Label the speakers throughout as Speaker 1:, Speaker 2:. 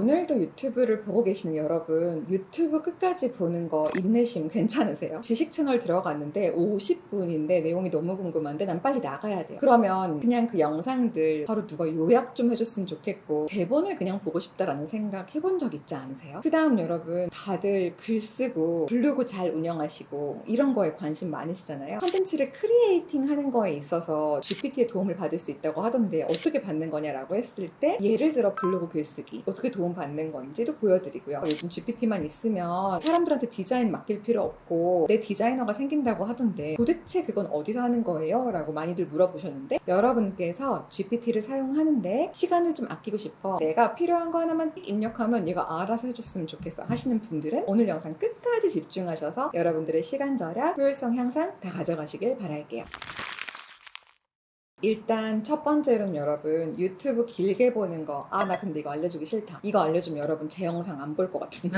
Speaker 1: 오늘도 유튜브를 보고 계시는 여러분, 유튜브 끝까지 보는 거 인내심 괜찮으세요? 지식 채널 들어갔는데 50분인데 내용이 너무 궁금한데 난 빨리 나가야 돼요. 그러면 그냥 그 영상들 바로 누가 요약 좀 해줬으면 좋겠고 대본을 그냥 보고 싶다라는 생각 해본 적 있지 않으세요? 그 다음 여러분, 다들 글 쓰고 블로그 잘 운영하시고 이런 거에 관심 많으시잖아요. 컨텐츠를 크리에이팅 하는 거에 있어서 GPT의 도움을 받을 수 있다고 하던데 어떻게 받는 거냐라고 했을 때 예를 들어 블로그 글쓰기 어떻게 도움 받는 건지도 보여드리고요. 요즘 GPT만 있으면 사람들한테 디자인 맡길 필요 없고 내 디자이너가 생긴다고 하던데 도대체 그건 어디서 하는 거예요? 라고 많이들 물어보셨는데 여러분께서 GPT를 사용하는데 시간을 좀 아끼고 싶어, 내가 필요한 거 하나만 입력하면 얘가 알아서 해줬으면 좋겠어 하시는 분들은 오늘 영상 끝까지 집중하셔서 여러분들의 시간 절약, 효율성 향상 다 가져가시길 바랄게요. 일단 첫 번째로는 여러분, 유튜브 길게 보는 거, 나 근데 이거 알려주기 싫다, 이거 알려주면 여러분 제 영상 안 볼 것 같은데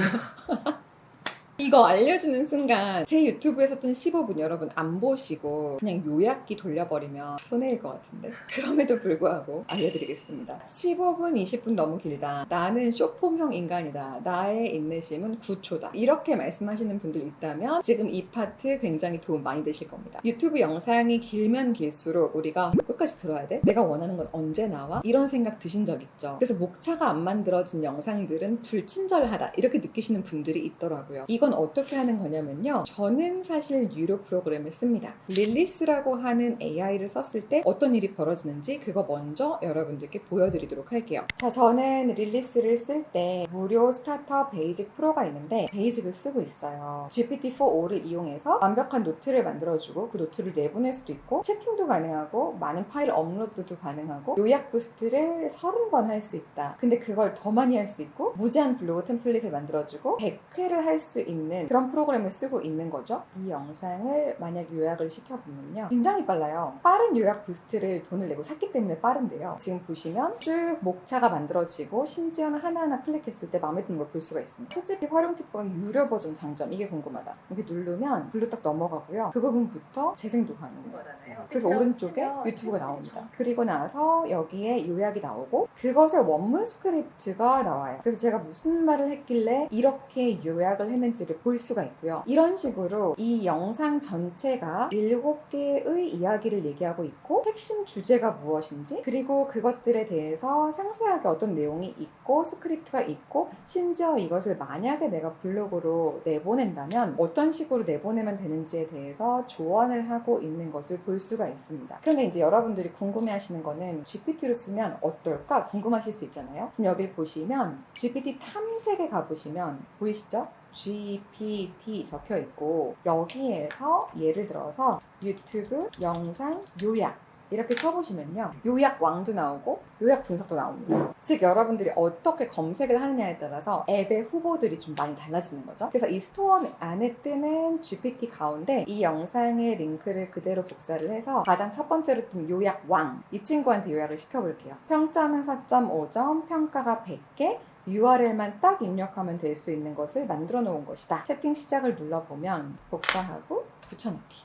Speaker 1: 이거 알려주는 순간 제 유튜브에 섰던 15분 여러분 안 보시고 그냥 요약기 돌려버리면 손해일 것 같은데, 그럼에도 불구하고 알려드리겠습니다. 15분, 20분 너무 길다, 나는 쇼폼형 인간이다, 나의 인내심은 9초다, 이렇게 말씀하시는 분들 있다면 지금 이 파트 굉장히 도움 많이 되실 겁니다. 유튜브 영상이 길면 길수록 우리가 끝까지 들어야 돼? 내가 원하는 건 언제 나와? 이런 생각 드신 적 있죠? 그래서 목차가 안 만들어진 영상들은 불친절하다 이렇게 느끼시는 분들이 있더라고요. 이건 어떻게 하는 거냐면요, 저는 사실 유료 프로그램을 씁니다. 릴리스라고 하는 AI를 썼을 때 어떤 일이 벌어지는지 그거 먼저 여러분들께 보여드리도록 할게요. 자, 저는 릴리스를 쓸 때 무료 스타터 베이직 프로가 있는데 베이직을 쓰고 있어요. GPT-4o를 이용해서 완벽한 노트를 만들어주고 그 노트를 내보낼 수도 있고 채팅도 가능하고 많은 파일 업로드도 가능하고 요약 부스트를 30번 할 수 있다. 근데 그걸 더 많이 할 수 있고 무제한 블로그 템플릿을 만들어주고 100회를 할 수 있는 그런 프로그램을 쓰고 있는 거죠. 이 영상을 만약 요약을 시켜보면요, 굉장히 빨라요. 빠른 요약 부스트를 돈을 내고 샀기 때문에 빠른데요, 지금 보시면 쭉 목차가 만들어지고 심지어는 하나하나 클릭했을 때 마음에 드는 걸 볼 수가 있습니다. 실제로 활용 팁과 유료 버전 장점, 이게 궁금하다, 이렇게 누르면 글로 딱 넘어가고요. 그 부분부터 재생도 가능해요.
Speaker 2: 거잖아요.
Speaker 1: 그래서 오른쪽에 유튜브가 나옵니다. 그리고 나서 여기에 요약이 나오고 그것의 원문 스크립트가 나와요. 그래서 제가 무슨 말을 했길래 이렇게 요약을 했는지를 볼 수가 있고요. 이런 식으로 이 영상 전체가 7개의 이야기를 얘기하고 있고 핵심 주제가 무엇인지, 그리고 그것들에 대해서 상세하게 어떤 내용이 있고 스크립트가 있고, 심지어 이것을 만약에 내가 블로그로 내보낸다면 어떤 식으로 내보내면 되는지에 대해서 조언을 하고 있는 것을 볼 수가 있습니다. 그런데 이제 여러분들이 궁금해하시는 거는 GPT로 쓰면 어떨까 궁금하실 수 있잖아요. 지금 여기 보시면 GPT 탐색에 가보시면 보이시죠? GPT 적혀 있고 여기에서 예를 들어서 유튜브 영상 요약 이렇게 쳐보시면요, 요약 왕도 나오고 요약 분석도 나옵니다. 즉 여러분들이 어떻게 검색을 하느냐에 따라서 앱의 후보들이 좀 많이 달라지는 거죠. 그래서 이 스토어 안에 뜨는 GPT 가운데 이 영상의 링크를 그대로 복사를 해서 가장 첫 번째로 뜬 요약 왕, 이 친구한테 요약을 시켜볼게요. 평점은 4.5점, 평가가 100개, URL만 딱 입력하면 될 수 있는 것을 만들어 놓은 것이다. 채팅 시작을 눌러보면 복사하고 붙여넣기,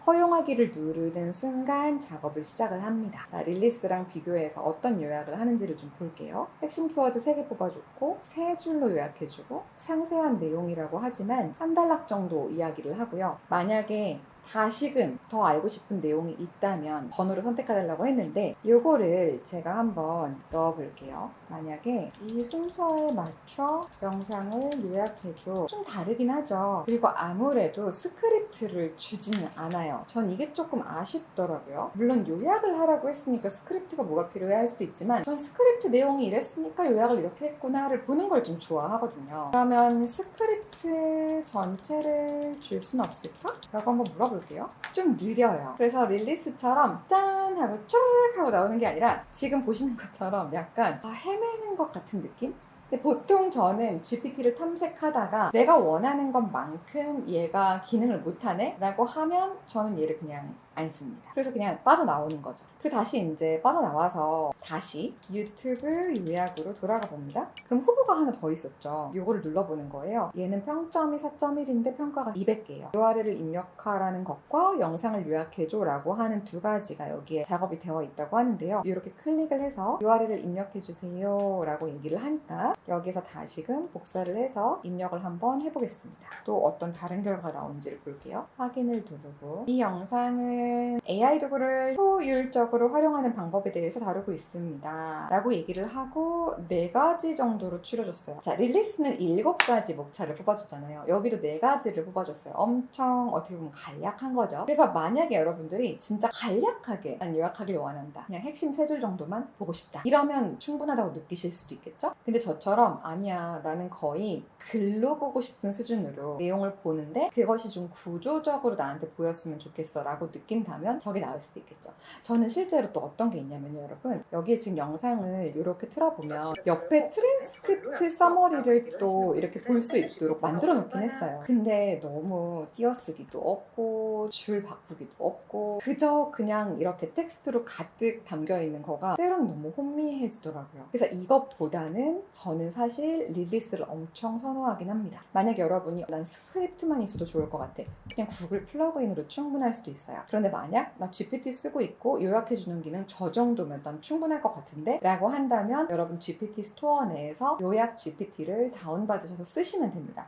Speaker 1: 허용하기를 누르는 순간 작업을 시작을 합니다. 자, 릴리스랑 비교해서 어떤 요약을 하는지를 좀 볼게요. 핵심 키워드 3개 뽑아줬고 3줄로 요약해주고 상세한 내용이라고 하지만 한 단락 정도 이야기를 하고요. 만약에 다시금 더 알고 싶은 내용이 있다면 번호를 선택해달라고 했는데 요거를 제가 한번 넣어볼게요. 만약에 이 순서에 맞춰 영상을 요약해줘, 좀 다르긴 하죠. 그리고 아무래도 스크립트를 주지는 않아요. 전 이게 조금 아쉽더라고요. 물론 요약을 하라고 했으니까 스크립트가 뭐가 필요해 할 수도 있지만 전 스크립트 내용이 이랬으니까 요약을 이렇게 했구나를 보는 걸 좀 좋아하거든요. 그러면 스크립트 전체를 줄 수는 없을까? 라고 한번 물어볼게요. 좀 느려요. 그래서 릴리스처럼 짠 하고 쪼르륵 하고 나오는 게 아니라 지금 보시는 것처럼 약간 헤매는 것 같은 느낌? 근데 보통 저는 GPT를 탐색하다가 내가 원하는 것만큼 얘가 기능을 못하네? 라고 하면 저는 얘를 그냥 않습니다. 그래서 그냥 빠져나오는 거죠. 그리고 다시 이제 빠져나와서 다시 유튜브 요약으로 돌아가 봅니다. 그럼 후보가 하나 더 있었죠. 요거를 눌러보는 거예요. 얘는 평점이 4.1인데 평가가 200개예요. URL을 입력하라는 것과 영상을 요약해줘 라고 하는 두 가지가 여기에 작업이 되어 있다고 하는데요. 이렇게 클릭을 해서 URL을 입력해주세요 라고 얘기를 하니까 여기서 다시금 복사를 해서 입력을 한번 해보겠습니다. 또 어떤 다른 결과가 나오는지를 볼게요. 확인을 누르고 이 영상은 AI 도구를 효율적으로 활용하는 방법에 대해서 다루고 있습니다 라고 얘기를 하고 4가지 정도로 추려줬어요. 자, 릴리스는 7가지 목차를 뽑아줬잖아요. 여기도 4가지를 뽑아줬어요. 엄청 어떻게 보면 간략한 거죠. 그래서 만약에 여러분들이 진짜 간략하게 난 요약하길 원한다, 그냥 핵심 3줄 정도만 보고 싶다, 이러면 충분하다고 느끼실 수도 있겠죠. 근데 저처럼 아니야, 나는 거의 글로 보고 싶은 수준으로 내용을 보는데 그것이 좀 구조적으로 나한테 보였으면 좋겠어 라고 느낀다면 저게 나을 수도 있겠죠. 저는 실제로 또 어떤 게 있냐면요, 여러분, 여기에 지금 영상을 이렇게 틀어보면 옆에 트랜스크립트 서머리를 또 이렇게 볼 수 있도록 만들어 놓긴 했어요. 근데 너무 띄어쓰기도 없고 줄 바꾸기도 없고 그저 그냥 이렇게 텍스트로 가득 담겨 있는 거가 때로는 너무 혼미해지더라고요. 그래서 이것보다는 저는 사실 릴리스를 엄청 선호하긴 합니다. 만약에 여러분이 난 스크립트만 있어도 좋을 것 같아, 그냥 구글 플러그인으로 충분할 수도 있어요. 그런데 만약 나 GPT 쓰고 있고 요약해주는 기능 저 정도면 난 충분할 것 같은데 라고 한다면 여러분 GPT 스토어 내에서 요약 GPT를 다운받으셔서 쓰시면 됩니다.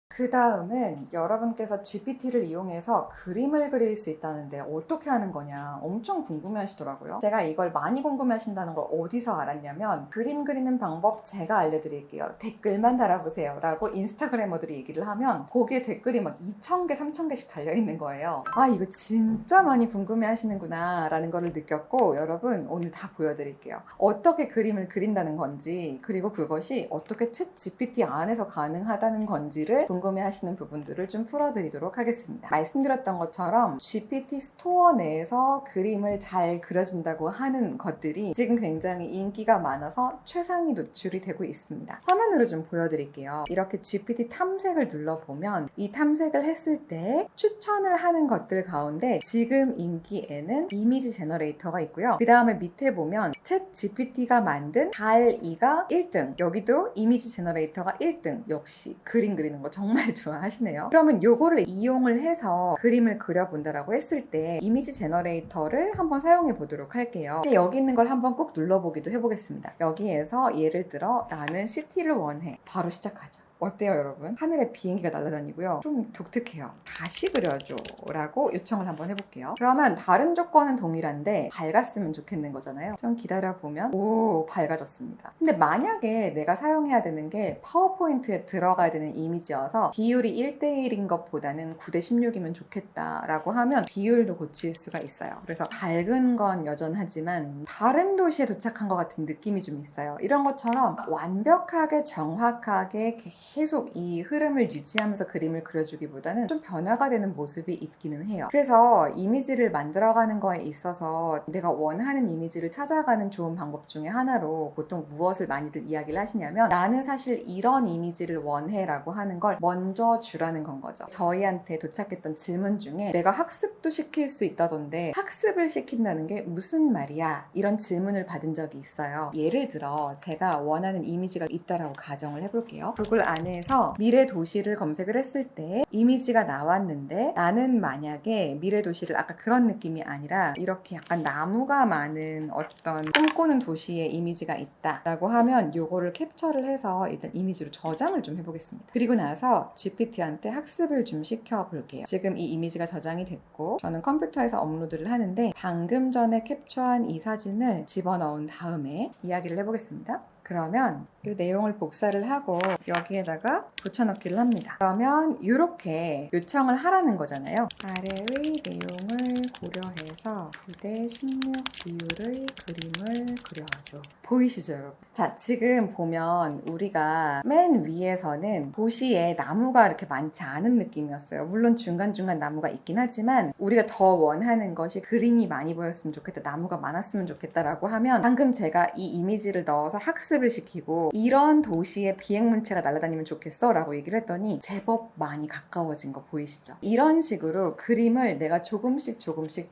Speaker 1: 그 다음은 여러분께서 GPT를 이용해서 그림을 그릴 수 있다는데 어떻게 하는 거냐 엄청 궁금해 하시더라고요. 제가 이걸 많이 궁금해 하신다는 걸 어디서 알았냐면, 그림 그리는 방법 제가 알려드릴게요, 댓글만 달아보세요 라고 인스타그래머들이 얘기를 하면 거기에 댓글이 막 2,000개, 3,000개씩 달려있는 거예요. 아, 이거 진짜 많이 궁금해 하시는구나 라는 걸 느꼈고, 여러분 오늘 다 보여드릴게요. 어떻게 그림을 그린다는 건지, 그리고 그것이 어떻게 챗 GPT 안에서 가능하다는 건지를 궁금해 하시는 부분들을 좀 풀어드리도록 하겠습니다. 말씀드렸던 것처럼 GPT 스토어 내에서 그림을 잘 그려준다고 하는 것들이 지금 굉장히 인기가 많아서 최상위 노출이 되고 있습니다. 화면으로 좀 보여드릴게요. 이렇게 GPT 탐색을 눌러보면 이 탐색을 했을 때 추천을 하는 것들 가운데 지금 인기에는 이미지 제너레이터가 있고요. 그 다음에 밑에 보면 챗 GPT가 만든 DALL-E가 1등, 여기도 이미지 제너레이터가 1등. 역시 그림 그리는 거 정말 좋아하시네요. 그러면 요거를 이용을 해서 그림을 그려본다라고 했을 때 이미지 제너레이터를 한번 사용해 보도록 할게요. 근데 여기 있는 걸 한번 꼭 눌러보기도 해보겠습니다. 여기에서 예를 들어 나는 시티를 원해. 바로 시작하죠. 어때요, 여러분? 하늘에 비행기가 날아다니고요. 좀 독특해요. 다시 그려줘 라고 요청을 한번 해볼게요. 그러면 다른 조건은 동일한데 밝았으면 좋겠는 거잖아요. 좀 기다려보면 오, 밝아졌습니다. 근데 만약에 내가 사용해야 되는 게 파워포인트에 들어가야 되는 이미지여서 비율이 1:1인 것보다는 9:16이면 좋겠다 라고 하면 비율도 고칠 수가 있어요. 그래서 밝은 건 여전하지만 다른 도시에 도착한 것 같은 느낌이 좀 있어요. 이런 것처럼 완벽하게 정확하게 계속 이 흐름을 유지하면서 그림을 그려주기보다는 좀 변화가 되는 모습이 있기는 해요. 그래서 이미지를 만들어가는 거에 있어서 내가 원하는 이미지를 찾아가는 좋은 방법 중에 하나로 보통 무엇을 많이들 이야기를 하시냐면, 나는 사실 이런 이미지를 원해 라고 하는 걸 먼저 주라는 건 거죠. 저희한테 도착했던 질문 중에 내가 학습도 시킬 수 있다던데 학습을 시킨다는 게 무슨 말이야? 이런 질문을 받은 적이 있어요. 예를 들어 제가 원하는 이미지가 있다라고 가정을 해볼게요. 구글 안에서 미래 도시를 검색을 했을 때 이미지가 나왔는데, 나는 만약에 미래 도시를 아까 그런 느낌이 아니라 이렇게 약간 나무가 많은 어떤 꿈꾸는 도시의 이미지가 있다 라고 하면 요거를 캡처를 해서 일단 이미지로 저장을 좀 해보겠습니다. 그리고 나서 GPT한테 학습을 좀 시켜볼게요. 지금 이 이미지가 저장이 됐고 저는 컴퓨터에서 업로드를 하는데, 방금 전에 캡처한 이 사진을 집어넣은 다음에 이야기를 해보겠습니다. 그러면 이 내용을 복사를 하고 여기에다가 붙여넣기를 합니다. 그러면 이렇게 요청을 하라는 거잖아요. 아래의 내용을 고려해서 9:16 비율의 그림을 그려줘. 보이시죠, 여러분? 자, 지금 보면 우리가 맨 위에서는 도시에 나무가 이렇게 많지 않은 느낌이었어요. 물론 중간중간 나무가 있긴 하지만 우리가 더 원하는 것이 그린이 많이 보였으면 좋겠다, 나무가 많았으면 좋겠다라고 하면 방금 제가 이 이미지를 넣어서 학습을 시키고 이런 도시에 비행물체가 날아다니면 좋겠어 라고 얘기를 했더니 제법 많이 가까워진 거 보이시죠? 이런 식으로 그림을 내가 조금씩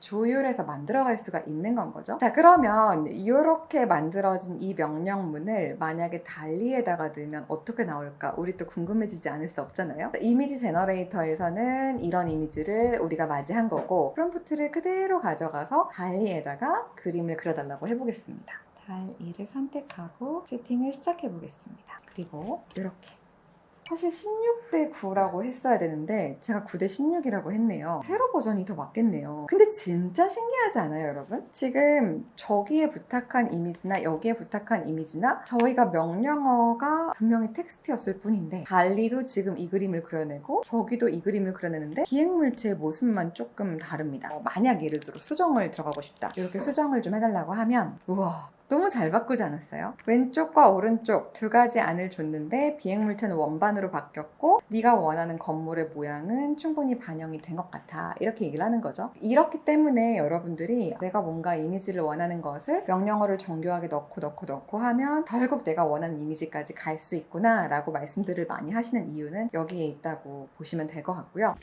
Speaker 1: 조율해서 만들어갈 수가 있는 건 거죠. 자, 그러면 이렇게 만들어진 이 명령문을 만약에 달리에다가 넣으면 어떻게 나올까? 우리 또 궁금해지지 않을 수 없잖아요. 이미지 제너레이터에서는 이런 이미지를 우리가 맞이한 거고 프롬프트를 그대로 가져가서 달리에다가 그림을 그려달라고 해보겠습니다. 달리를 선택하고 채팅을 시작해 보겠습니다. 그리고 이렇게 사실 16대 9라고 했어야 되는데 제가 9대 16이라고 했네요. 세로 버전이 더 맞겠네요. 근데 진짜 신기하지 않아요, 여러분? 지금 저기에 부탁한 이미지나 여기에 부탁한 이미지나 저희가 명령어가 분명히 텍스트였을 뿐인데 달리도 지금 이 그림을 그려내고 저기도 이 그림을 그려내는데 비행물체의 모습만 조금 다릅니다. 만약 예를 들어 수정을 들어가고 싶다. 이렇게 수정을 좀 해달라고 하면 우와, 너무 잘 바꾸지 않았어요? 왼쪽과 오른쪽 두 가지 안을 줬는데 비행물체는 원반으로 바뀌었고 네가 원하는 건물의 모양은 충분히 반영이 된 것 같아, 이렇게 얘기를 하는 거죠. 이렇기 때문에 여러분들이 내가 뭔가 이미지를 원하는 것을 명령어를 정교하게 넣고 하면 결국 내가 원하는 이미지까지 갈 수 있구나 라고 말씀들을 많이 하시는 이유는 여기에 있다고 보시면 될 것 같고요.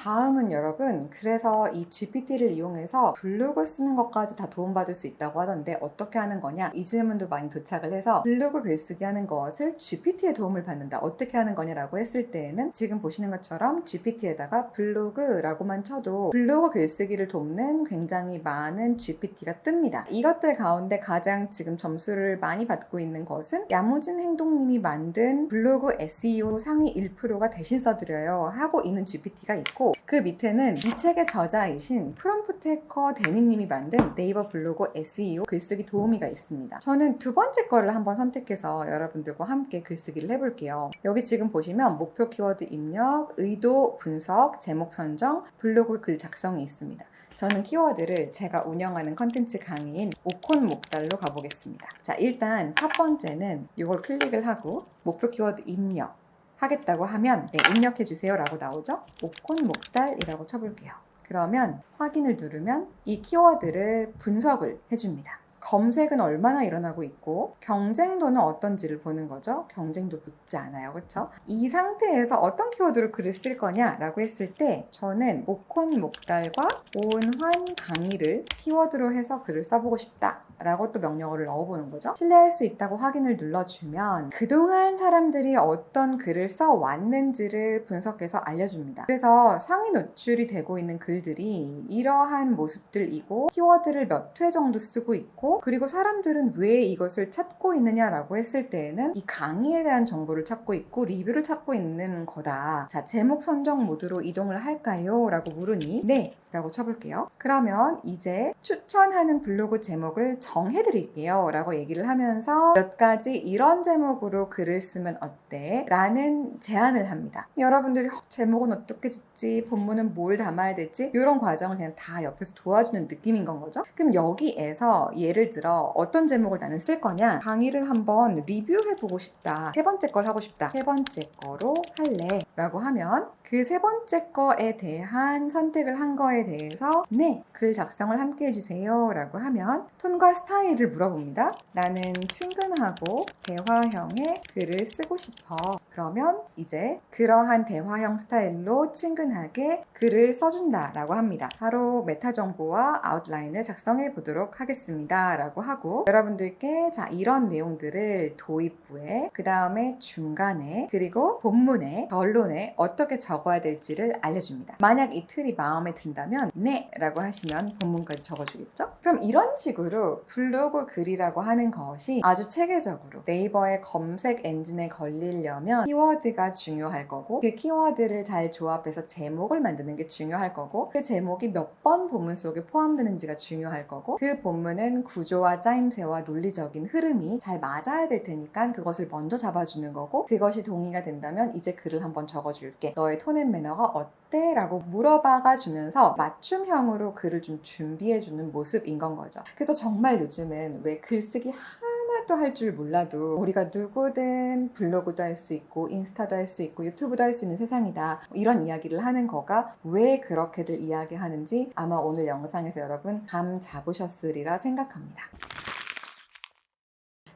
Speaker 1: 다음은 여러분, 그래서 이 GPT를 이용해서 블로그 쓰는 것까지 다 도움받을 수 있다고 하던데 어떻게 하는 거냐? 이 질문도 많이 도착을 해서 블로그 글쓰기 하는 것을 GPT의 도움을 받는다, 어떻게 하는 거냐라고 했을 때에는 지금 보시는 것처럼 GPT에다가 블로그라고만 쳐도 블로그 글쓰기를 돕는 굉장히 많은 GPT가 뜹니다. 이것들 가운데 가장 지금 점수를 많이 받고 있는 것은 야무진 행동님이 만든 블로그 SEO 상위 1%가 대신 써드려요 하고 있는 GPT가 있고, 그 밑에는 이 책의 저자이신 프롬프트 해커 데니님이 만든 네이버 블로그 SEO 글쓰기 도우미가 있습니다. 저는 두 번째 거를 한번 선택해서 여러분들과 함께 글쓰기를 해볼게요. 여기 지금 보시면 목표 키워드 입력, 의도 분석, 제목 선정, 블로그 글 작성이 있습니다. 저는 키워드를 제가 운영하는 컨텐츠 강의인 오콘 목달로 가보겠습니다. 자, 일단 첫 번째는 이걸 클릭을 하고 목표 키워드 입력 하겠다고 하면 네, 입력해주세요 라고 나오죠. 오콘 목달이라고 쳐볼게요. 그러면 확인을 누르면 이 키워드를 분석을 해줍니다. 검색은 얼마나 일어나고 있고 경쟁도는 어떤지를 보는 거죠. 경쟁도 높지 않아요, 그렇죠? 이 상태에서 어떤 키워드로 글을 쓸 거냐라고 했을 때 저는 오콘 목달과 오은환 강의를 키워드로 해서 글을 써보고 싶다 라고 또 명령어를 넣어보는 거죠. 신뢰할 수 있다고 확인을 눌러주면 그동안 사람들이 어떤 글을 써왔는지를 분석해서 알려줍니다. 그래서 상위 노출이 되고 있는 글들이 이러한 모습들이고 키워드를 몇 회 정도 쓰고 있고, 그리고 사람들은 왜 이것을 찾고 있느냐라고 했을 때에는 이 강의에 대한 정보를 찾고 있고 리뷰를 찾고 있는 거다. 자, 제목 선정 모드로 이동을 할까요? 라고 물으니 네 라고 쳐볼게요. 그러면 이제 추천하는 블로그 제목을 정해드릴게요 라고 얘기를 하면서 몇 가지 이런 제목으로 글을 쓰면 어때? 라는 제안을 합니다. 여러분들이 제목은 어떻게 짓지? 본문은 뭘 담아야 되지? 이런 과정을 그냥 다 옆에서 도와주는 느낌인 건 거죠. 그럼 여기에서 예를 들어 어떤 제목을 나는 쓸 거냐? 강의를 한번 리뷰해보고 싶다, 세 번째 걸 하고 싶다, 세 번째 거로 할래 라고 하면 그 세 번째 거에 대한 선택을 한 거에 대해서 네, 글 작성을 함께 해주세요 라고 하면 톤과 스타일을 물어봅니다. 나는 친근하고 대화형의 글을 쓰고 싶어. 그러면 이제 그러한 대화형 스타일로 친근하게 글을 써준다 라고 합니다. 바로 메타 정보와 아웃라인을 작성해 보도록 하겠습니다 라고 하고 여러분들께 자, 이런 내용들을 도입부에, 그 다음에 중간에, 그리고 본문에, 결론에 어떻게 적어야 될지를 알려줍니다. 만약 이 틀이 마음에 든다면 네 라고 하시면 본문까지 적어주겠죠? 그럼 이런 식으로 블로그 글이라고 하는 것이 아주 체계적으로 네이버의 검색 엔진에 걸리려면 키워드가 중요할 거고, 그 키워드를 잘 조합해서 제목을 만드는 게 중요할 거고, 그 제목이 몇 번 본문 속에 포함되는지가 중요할 거고, 그 본문은 구조와 짜임새와 논리적인 흐름이 잘 맞아야 될 테니까 그것을 먼저 잡아주는 거고, 그것이 동의가 된다면 이제 글을 한번 적어줄게. 너의 톤 앤 매너가 어때? 라고 물어봐 주면서 맞춤형으로 글을 좀 준비해주는 모습인 건 거죠. 그래서 정말 요즘은 왜 글쓰기 하나도 할 줄 몰라도 우리가 누구든 블로그도 할 수 있고 인스타도 할 수 있고 유튜브도 할 수 있는 세상이다, 이런 이야기를 하는 거가 왜 그렇게들 이야기하는지 아마 오늘 영상에서 여러분 감 잡으셨으리라 생각합니다.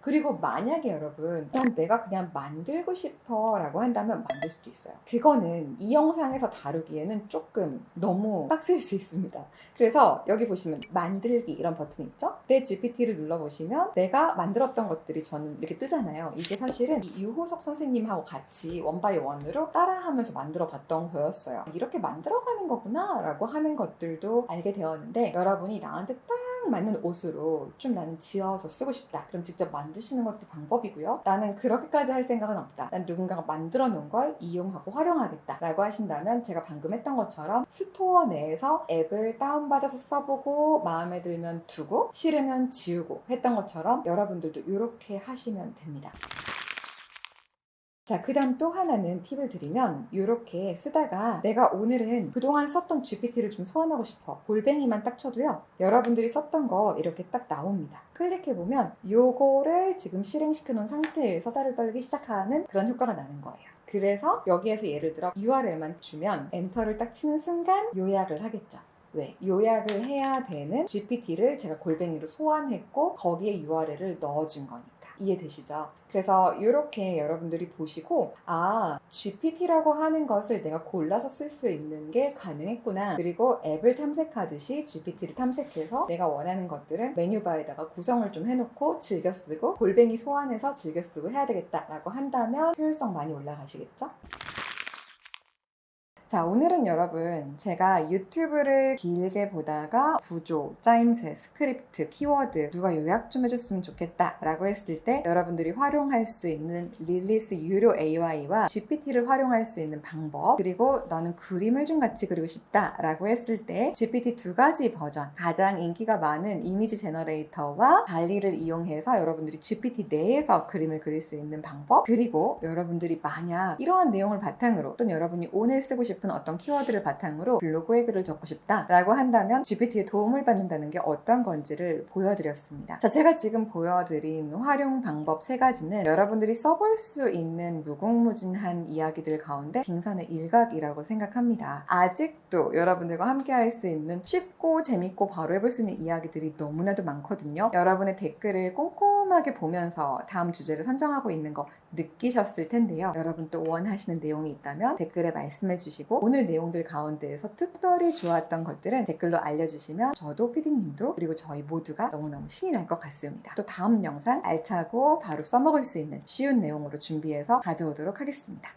Speaker 1: 그리고 만약에 여러분 난 내가 그냥 만들고 싶어 라고 한다면 만들 수도 있어요. 그거는 이 영상에서 다루기에는 조금 너무 빡셀 수 있습니다. 그래서 여기 보시면 만들기 이런 버튼이 있죠. 내 GPT를 눌러보시면 내가 만들었던 것들이 저는 이렇게 뜨잖아요. 이게 사실은 유호석 선생님하고 같이 원바이 원으로 따라하면서 만들어 봤던 거였어요. 이렇게 만들어가는 거구나 라고 하는 것들도 알게 되었는데, 여러분이 나한테 딱 맞는 옷으로 좀 나는 지어서 쓰고 싶다, 그럼 직접 만드시는 것도 방법이고요. 나는 그렇게까지 할 생각은 없다, 난 누군가가 만들어 놓은 걸 이용하고 활용하겠다 라고 하신다면 제가 방금 했던 것처럼 스토어 내에서 앱을 다운받아서 써보고 마음에 들면 두고 싫으면 지우고 했던 것처럼 여러분들도 이렇게 하시면 됩니다. 자, 그 다음 또 하나는 팁을 드리면, 이렇게 쓰다가 내가 오늘은 그동안 썼던 GPT를 좀 소환하고 싶어, 골뱅이만 딱 쳐도요 여러분들이 썼던 거 이렇게 딱 나옵니다. 클릭해보면 요거를 지금 실행시켜 놓은 상태에서 살을 떨기 시작하는 그런 효과가 나는 거예요. 그래서 여기에서 예를 들어 URL만 주면 엔터를 딱 치는 순간 요약을 하겠죠. 왜? 요약을 해야 되는 GPT를 제가 골뱅이로 소환했고 거기에 URL을 넣어준 거니까. 이해되시죠? 그래서 이렇게 여러분들이 보시고, 아, GPT라고 하는 것을 내가 골라서 쓸 수 있는 게 가능했구나. 그리고 앱을 탐색하듯이 GPT를 탐색해서 내가 원하는 것들은 메뉴바에다가 구성을 좀 해놓고 즐겨 쓰고 골뱅이 소환해서 즐겨 쓰고 해야 되겠다라고 한다면 효율성 많이 올라가시겠죠? 자, 오늘은 여러분 제가 유튜브를 길게 보다가 구조, 짜임새, 스크립트, 키워드 누가 요약 좀 해줬으면 좋겠다 라고 했을 때 여러분들이 활용할 수 있는 릴리스 유료 AI와 GPT를 활용할 수 있는 방법, 그리고 나는 그림을 좀 같이 그리고 싶다 라고 했을 때 GPT 두 가지 버전, 가장 인기가 많은 이미지 제너레이터와 달리를 이용해서 여러분들이 GPT 내에서 그림을 그릴 수 있는 방법, 그리고 여러분들이 만약 이러한 내용을 바탕으로 또는 여러분이 오늘 쓰고 싶은 어떤 키워드를 바탕으로 블로그에 글을 적고 싶다 라고 한다면 GPT의 도움을 받는다는 게 어떤 건지를 보여드렸습니다. 자, 제가 지금 보여드린 활용 방법 세 가지는 여러분들이 써볼 수 있는 무궁무진한 이야기들 가운데 빙산의 일각이라고 생각합니다. 아직도 여러분들과 함께 할 수 있는 쉽고 재밌고 바로 해볼 수 있는 이야기들이 너무나도 많거든요. 여러분의 댓글을 꼼꼼하게 보면서 다음 주제를 선정하고 있는 거 느끼셨을 텐데요. 여러분 또 원하시는 내용이 있다면 댓글에 말씀해 주시고, 오늘 내용들 가운데에서 특별히 좋았던 것들은 댓글로 알려주시면 저도 PD님도 그리고 저희 모두가 너무너무 신이 날 것 같습니다. 또 다음 영상 알차고 바로 써먹을 수 있는 쉬운 내용으로 준비해서 가져오도록 하겠습니다.